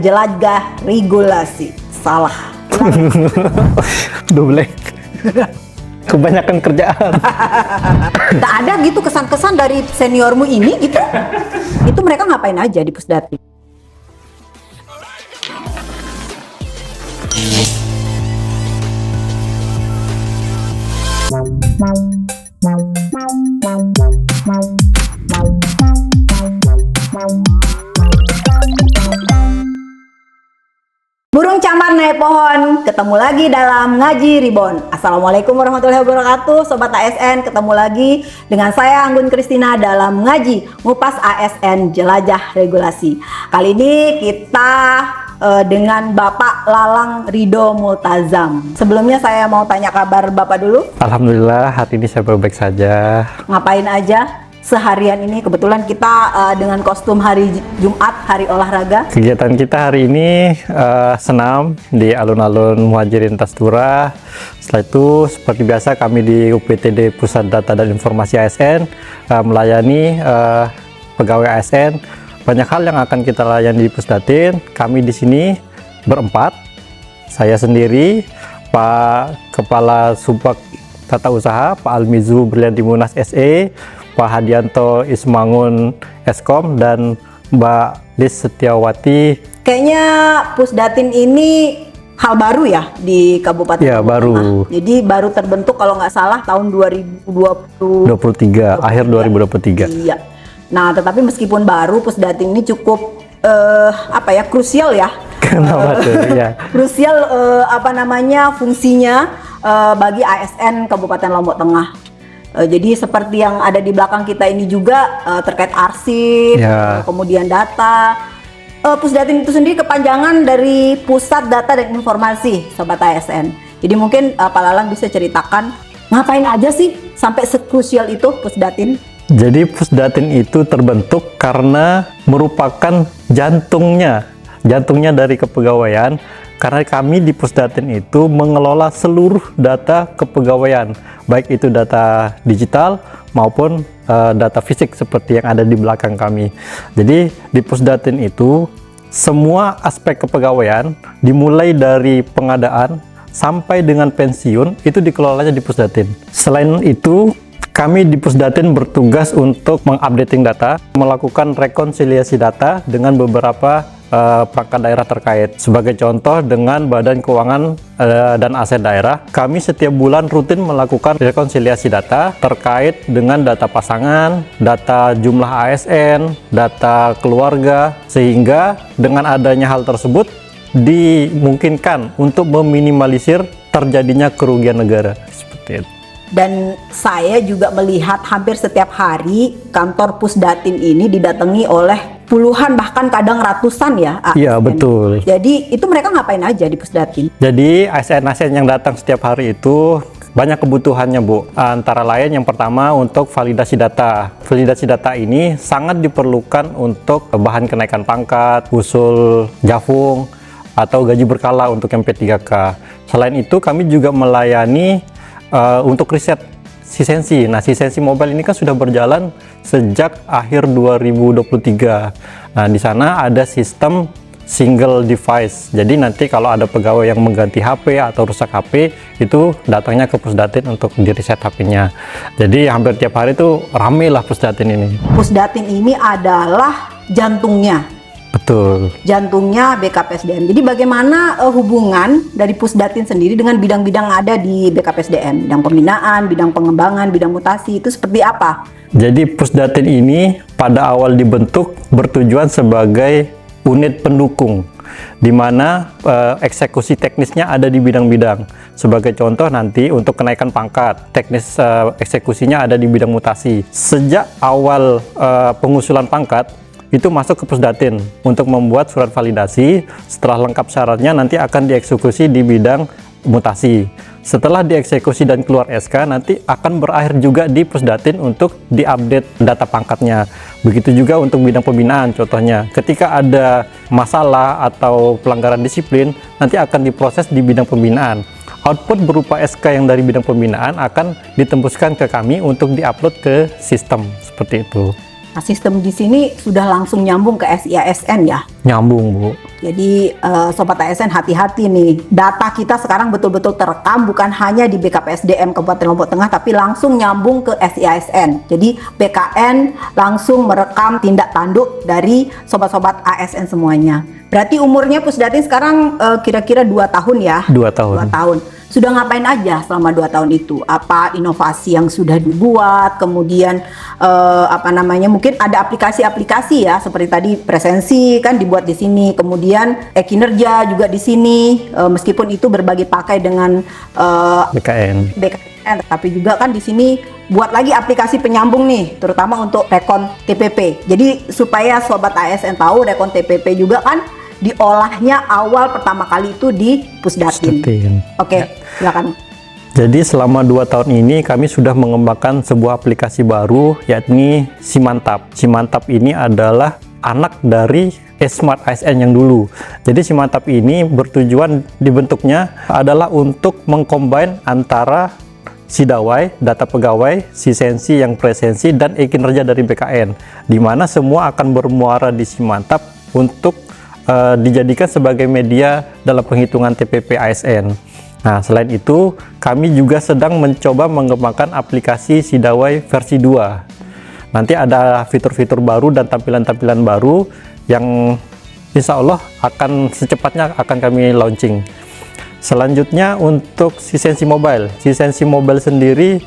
Jelajah regulasi. Salah. Double. Kebanyakan kerjaan. Tak ada gitu kesan-kesan dari seniormu ini gitu. Itu mereka ngapain aja di Pusdatin? Burung camar naik pohon, ketemu lagi dalam Ngaji Ribon. Assalamualaikum warahmatullahi wabarakatuh, Sobat ASN. Ketemu lagi dengan saya Anggun Kristina dalam Ngaji Ngupas ASN Jelajah Regulasi. Kali ini kita dengan Bapak Lalang Ridho Multazam. Sebelumnya saya mau tanya kabar Bapak dulu. Alhamdulillah hari ini saya baik saja. Ngapain aja seharian ini? Kebetulan kita dengan kostum hari Jumat, hari olahraga. Kegiatan kita hari ini senam di alun-alun Muhajirin Tastura. Setelah itu seperti biasa kami di UPTD Pusat Data dan Informasi ASN melayani pegawai ASN. Banyak hal yang akan kita layani di Pusdatin. Kami di sini berempat. Saya sendiri, Pak Kepala Subbag Tata Usaha, Pak Almizu Brilianti Munas SE, Pak Hadianto Ismangun Eskom, dan Mbak Lis Setiawati. Kayaknya Pusdatin ini hal baru ya di Kabupaten Ya, Lombok baru. Tengah. Jadi baru terbentuk kalau nggak salah tahun 23, akhir 2023. Iya. Nah, tetapi meskipun baru, Pusdatin ini cukup krusial ya. Kenapa tuh? Ya. Krusial fungsinya bagi ASN Kabupaten Lombok Tengah. Jadi seperti yang ada di belakang kita ini juga terkait arsip, Ya. kemudian data. Pusdatin itu sendiri kepanjangan dari Pusat Data dan Informasi, Sobat ASN. Jadi mungkin Pak Lalang bisa ceritakan ngapain aja sih sampai sekrusial itu Pusdatin? Jadi Pusdatin itu terbentuk karena merupakan jantungnya dari kepegawaian, karena kami di Pusdatin itu mengelola seluruh data kepegawaian, baik itu data digital maupun data fisik seperti yang ada di belakang kami. Jadi di Pusdatin itu semua aspek kepegawaian dimulai dari pengadaan sampai dengan pensiun itu dikelolanya di Pusdatin. Selain itu, kami di Pusdatin bertugas untuk mengupdating data, melakukan rekonsiliasi data dengan beberapa perangkat daerah terkait. Sebagai contoh, dengan Badan Keuangan dan Aset Daerah, kami setiap bulan rutin melakukan rekonsiliasi data terkait dengan data pasangan, data jumlah ASN, data keluarga, sehingga dengan adanya hal tersebut dimungkinkan untuk meminimalisir terjadinya kerugian negara. Seperti itu. Dan saya juga melihat hampir setiap hari kantor Pusdatin ini didatangi oleh puluhan bahkan kadang ratusan ya ASN. Iya, betul. Jadi itu mereka ngapain aja di Pusdatin? Jadi ASN-ASN yang datang setiap hari itu banyak kebutuhannya, Bu. Antara lain yang pertama untuk validasi data. Validasi data ini sangat diperlukan untuk bahan kenaikan pangkat, usul jafung, atau gaji berkala untuk yang P3K. Selain itu kami juga melayani untuk riset Sisensi. Nah, Sisensi Mobile ini kan sudah berjalan sejak akhir 2023. Nah, di sana ada sistem single device. Jadi nanti kalau ada pegawai yang mengganti HP atau rusak HP, itu datangnya ke Pusdatin untuk di reset HP-nya. Jadi hampir tiap hari itu rame lah Pusdatin ini. Pusdatin ini adalah jantungnya. Betul. Jantungnya BKPSDM. Jadi bagaimana hubungan dari Pusdatin sendiri dengan bidang-bidang yang ada di BKPSDM? Bidang pembinaan, bidang pengembangan, bidang mutasi, itu seperti apa? Jadi Pusdatin ini pada awal dibentuk bertujuan sebagai unit pendukung, di mana eksekusi teknisnya ada di bidang-bidang. Sebagai contoh nanti untuk kenaikan pangkat, teknis eksekusinya ada di bidang mutasi. Sejak awal pengusulan pangkat, itu masuk ke Pusdatin untuk membuat surat validasi. Setelah lengkap syaratnya nanti akan dieksekusi di bidang mutasi. Setelah dieksekusi dan keluar SK, nanti akan berakhir juga di Pusdatin untuk diupdate data pangkatnya. Begitu juga untuk bidang pembinaan, contohnya ketika ada masalah atau pelanggaran disiplin, nanti akan diproses di bidang pembinaan. Output berupa SK yang dari bidang pembinaan akan ditembuskan ke kami untuk diupload ke sistem, seperti itu. Nah, sistem di sini sudah langsung nyambung ke SIASN ya. Nyambung, Bu. Jadi Sobat ASN hati-hati nih, data kita sekarang betul-betul terekam bukan hanya di BKPSDM Kabupaten Lombok Tengah tapi langsung nyambung ke SIASN. Jadi BKN langsung merekam tindak tanduk dari sobat-sobat ASN semuanya. Berarti umurnya Pusdatin sekarang kira-kira 2 tahun ya? 2 tahun. 2 tahun. Sudah ngapain aja selama 2 tahun itu? Apa inovasi yang sudah dibuat? Kemudian mungkin ada aplikasi-aplikasi ya, seperti tadi presensi kan dibuat di sini. Kemudian kinerja juga di sini, meskipun itu berbagi pakai dengan BKN, tapi juga kan di sini buat lagi aplikasi penyambung nih, terutama untuk rekon TPP. Jadi supaya sobat ASN tahu, rekon TPP juga kan diolahnya awal pertama kali itu di Pusdatin. Oke, silakan. Jadi selama 2 tahun ini kami sudah mengembangkan sebuah aplikasi baru, yakni Simantap. Simantap ini adalah anak dari Smart ASN yang dulu. Jadi Simantap ini bertujuan dibentuknya adalah untuk mengcombine antara Sidawai, data pegawai, Sisensi yang presensi, dan e-kinerja dari BKN, di mana semua akan bermuara di Simantap untuk dijadikan sebagai media dalam penghitungan TPP ASN. Nah, selain itu, kami juga sedang mencoba mengembangkan aplikasi Sidawai versi 2. Nanti ada fitur-fitur baru dan tampilan-tampilan baru yang insya Allah secepatnya akan kami launching. Selanjutnya untuk Sisensi Mobile. Sisensi Mobile sendiri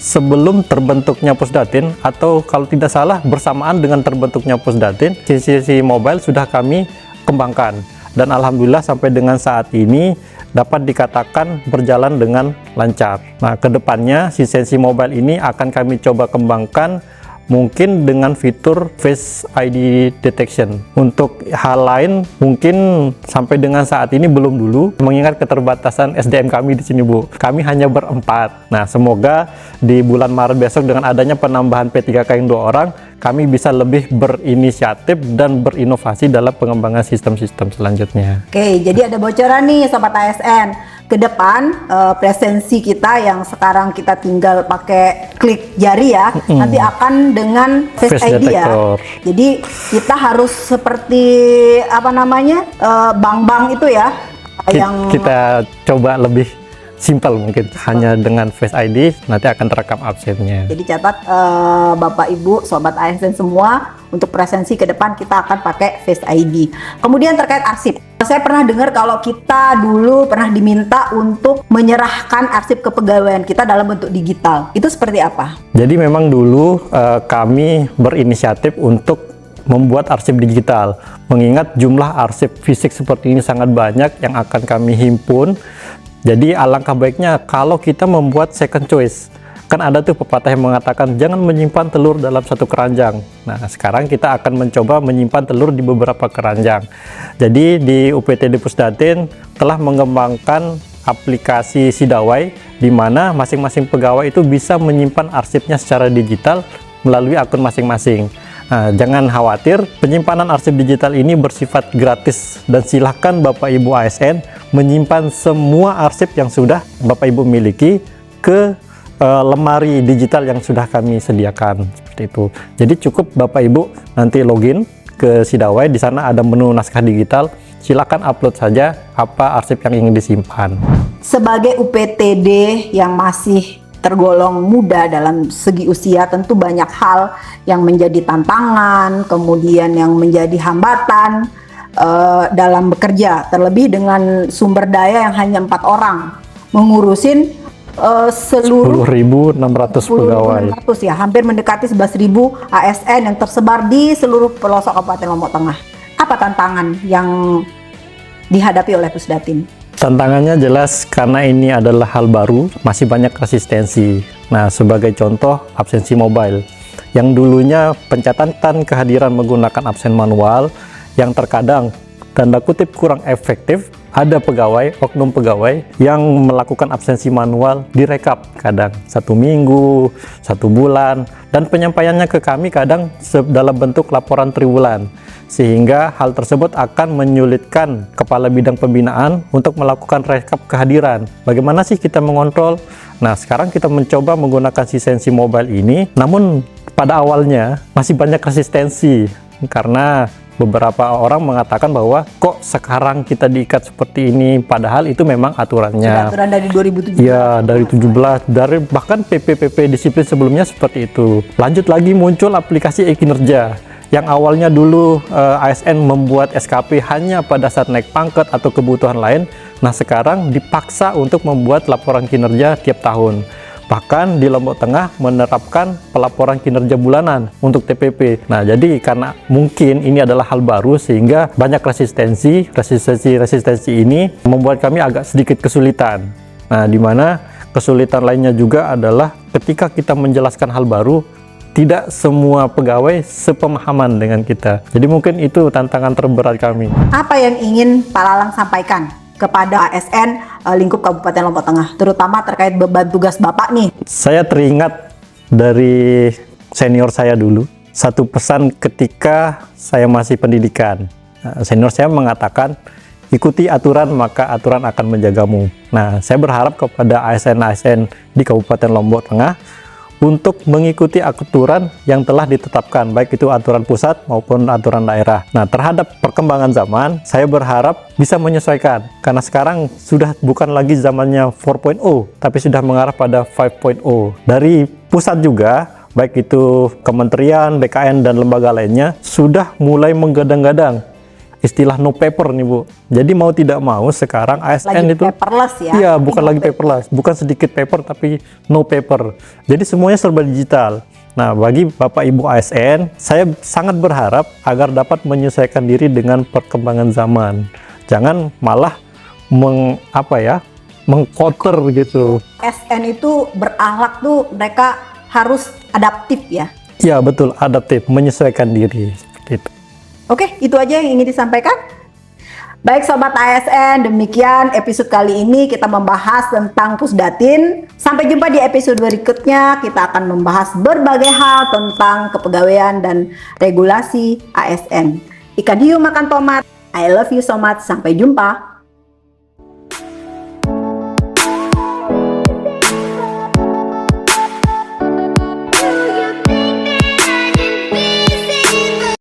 sebelum terbentuknya Pusdatin, atau kalau tidak salah bersamaan dengan terbentuknya Pusdatin, Sisensi Mobile sudah kami kembangkan, dan alhamdulillah sampai dengan saat ini dapat dikatakan berjalan dengan lancar. Nah, kedepannya Sisensi Mobile ini akan kami coba kembangkan mungkin dengan fitur Face ID Detection. Untuk hal lain mungkin sampai dengan saat ini belum dulu, mengingat keterbatasan SDM kami di sini, Bu. Kami hanya berempat. Nah, semoga di bulan Maret besok dengan adanya penambahan P3K yang 2 orang, kami bisa lebih berinisiatif dan berinovasi dalam pengembangan sistem-sistem selanjutnya. Oke, jadi ada bocoran nih Sobat ASN. Ke depan presensi kita yang sekarang kita tinggal pakai klik jari ya, nanti akan dengan Face ID Detector. ya. Jadi kita harus seperti bank-bank itu ya, yang kita coba lebih simpel, mungkin hanya dengan Face ID nanti akan terekam absennya. Jadi catat Bapak Ibu Sobat ASN semua, untuk presensi ke depan kita akan pakai Face ID. Kemudian terkait arsip, saya pernah dengar kalau kita dulu pernah diminta untuk menyerahkan arsip kepegawaian kita dalam bentuk digital. Itu seperti apa? Jadi memang dulu kami berinisiatif untuk membuat arsip digital, mengingat jumlah arsip fisik seperti ini sangat banyak yang akan kami himpun. Jadi alangkah baiknya kalau kita membuat second choice. Kan ada tuh pepatah yang mengatakan jangan menyimpan telur dalam satu keranjang. Nah, sekarang kita akan mencoba menyimpan telur di beberapa keranjang. Jadi di UPTD Pusdatin telah mengembangkan aplikasi Sidawai, di mana masing-masing pegawai itu bisa menyimpan arsipnya secara digital melalui akun masing-masing. Nah, jangan khawatir, penyimpanan arsip digital ini bersifat gratis, dan silahkan Bapak Ibu ASN menyimpan semua arsip yang sudah Bapak Ibu miliki ke lemari digital yang sudah kami sediakan, seperti itu. Jadi cukup Bapak Ibu nanti login ke Sidawai, di sana ada menu naskah digital, silakan upload saja apa arsip yang ingin disimpan. Sebagai UPTD yang masih tergolong muda dalam segi usia, tentu banyak hal yang menjadi tantangan, kemudian yang menjadi hambatan dalam bekerja, terlebih dengan sumber daya yang hanya 4 orang mengurusin seluruh 10.600 pegawai. 10.600 ya, hampir mendekati 11.000 ASN yang tersebar di seluruh pelosok Kabupaten Lombok Tengah. Apa tantangan yang dihadapi oleh Pusdatin? Tantangannya jelas karena ini adalah hal baru, masih banyak resistensi. Nah, sebagai contoh absensi mobile, yang dulunya pencatatan kehadiran menggunakan absen manual, yang terkadang tanda kutip kurang efektif. Ada pegawai, oknum pegawai yang melakukan absensi manual direkap kadang 1 minggu, 1 bulan, dan penyampaiannya ke kami kadang dalam bentuk laporan triwulan, sehingga hal tersebut akan menyulitkan kepala bidang pembinaan untuk melakukan rekap kehadiran. Bagaimana sih kita mengontrol? Nah, sekarang kita mencoba menggunakan Sisensi Mobile ini, namun pada awalnya masih banyak resistensi karena beberapa orang mengatakan bahwa kok sekarang kita diikat seperti ini, padahal itu memang aturannya. Aturan dari 2017. Iya, dari 17, dari bahkan PP disiplin sebelumnya seperti itu. Lanjut lagi muncul aplikasi e-kinerja yang awalnya dulu ASN membuat SKP hanya pada saat naik pangkat atau kebutuhan lain. Nah, sekarang dipaksa untuk membuat laporan kinerja tiap tahun. Bahkan di Lombok Tengah menerapkan pelaporan kinerja bulanan untuk TPP. Nah, jadi karena mungkin ini adalah hal baru sehingga banyak resistensi ini membuat kami agak sedikit kesulitan. Nah, di mana kesulitan lainnya juga adalah ketika kita menjelaskan hal baru, tidak semua pegawai sepemahaman dengan kita. Jadi mungkin itu tantangan terberat kami. Apa yang ingin Pak Lalang sampaikan kepada ASN lingkup Kabupaten Lombok Tengah, terutama terkait beban tugas Bapak nih? Saya teringat dari senior saya dulu, satu pesan ketika saya masih pendidikan. Senior saya mengatakan, ikuti aturan maka aturan akan menjagamu. Nah, saya berharap kepada ASN-ASN di Kabupaten Lombok Tengah untuk mengikuti aturan yang telah ditetapkan, baik itu aturan pusat maupun aturan daerah. Nah, terhadap perkembangan zaman, saya berharap bisa menyesuaikan, karena sekarang sudah bukan lagi zamannya 4.0, tapi sudah mengarah pada 5.0. Dari pusat juga, baik itu kementerian, BKN, dan lembaga lainnya, sudah mulai menggadang-gadang istilah no paper nih Bu. Jadi mau tidak mau sekarang ASN Lagi itu paperless ya? Iya, bukan lagi paperless, bukan sedikit paper tapi no paper. Jadi semuanya serba digital. Nah, bagi Bapak Ibu ASN, saya sangat berharap agar dapat menyesuaikan diri dengan perkembangan zaman. Jangan malah mengcounter gitu. ASN itu berakhlak tuh mereka harus adaptif ya? Iya, betul, adaptif, menyesuaikan diri seperti itu. Oke, itu aja yang ingin disampaikan. Baik Sobat ASN, demikian episode kali ini kita membahas tentang Pusdatin. Sampai jumpa di episode berikutnya, kita akan membahas berbagai hal tentang kepegawaian dan regulasi ASN. Ikan hiu makan tomat, I love you so much, sampai jumpa.